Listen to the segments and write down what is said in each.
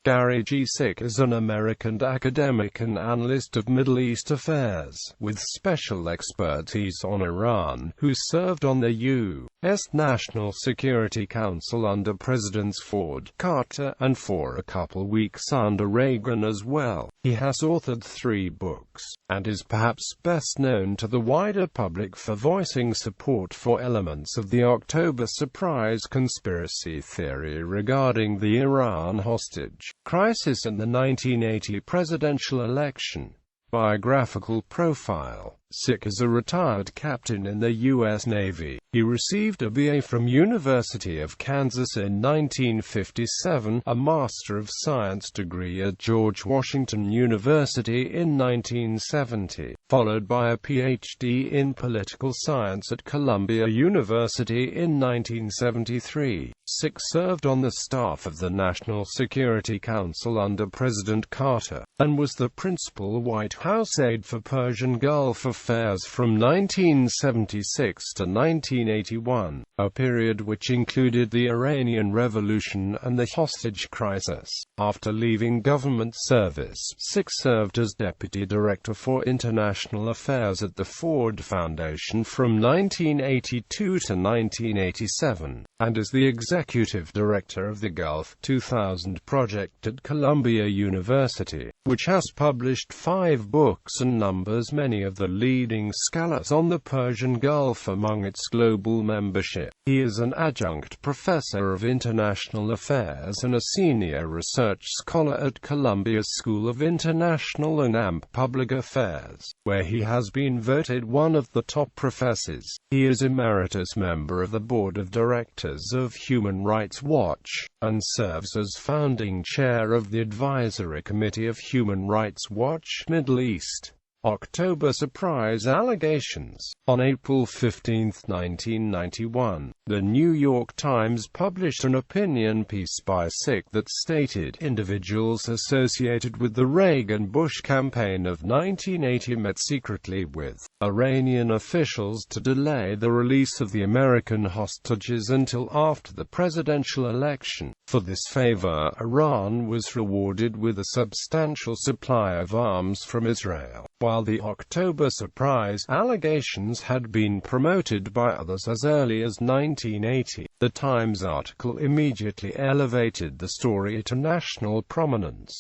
Gary G.Sick is an American academic and analyst of Middle East affairs, with special expertise on Iran, who served on the U.S. National Security Council under Presidents Ford, Carter, and for a couple weeks under Reagan as well. He has authored 3 books, and is perhaps best known to the wider public for voicing support for elements of the October surprise conspiracy theory regarding the Iran hostage crisis and the 1980 presidential election. Biographical profile. Sick is a retired captain in the U.S. Navy. He received a BA from University of Kansas in 1957, a Master of Science degree at George Washington University in 1970, followed by a PhD in political science at Columbia University in 1973. Sick served on the staff of the National Security Council under President Carter, and was the principal White House aide for Persian Gulf affairs from 1976 to 1981, a period which included the Iranian Revolution and the hostage crisis. After leaving government service, Sick served as Deputy Director for International Affairs at the Ford Foundation from 1982 to 1987, and as the Executive Director of the Gulf 2000 project at Columbia University, which has published 5 books and numbers many of the leading scholars on the Persian Gulf among its global membership. He is an adjunct professor of international affairs and a senior research scholar at Columbia's School of International and Public Affairs, where he has been voted one of the top professors. He is emeritus member of the board of directors of Human Rights Watch, and serves as founding chair of the Advisory Committee of Human Rights Watch Middle East. October surprise allegations. On April 15, 1991, the New York Times published an opinion piece by Sick that stated individuals associated with the Reagan-Bush campaign of 1980 met secretly with Iranian officials to delay the release of the American hostages until after the presidential election. For this favor, Iran was rewarded with a substantial supply of arms from Israel, while the October surprise allegations had been promoted by others as early as 1980. The Times article immediately elevated the story to national prominence.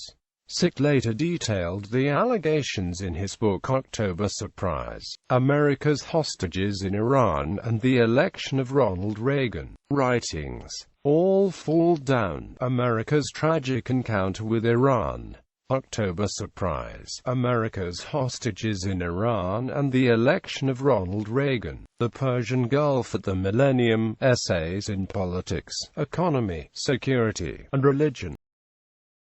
Sick later detailed the allegations in his book October Surprise: America's Hostages in Iran and the Election of Ronald Reagan. Writings. All Fall Down: America's Tragic Encounter with Iran. October Surprise: America's Hostages in Iran and the Election of Ronald Reagan. The Persian Gulf at the Millennium. Essays in Politics, Economy, Security, and Religion.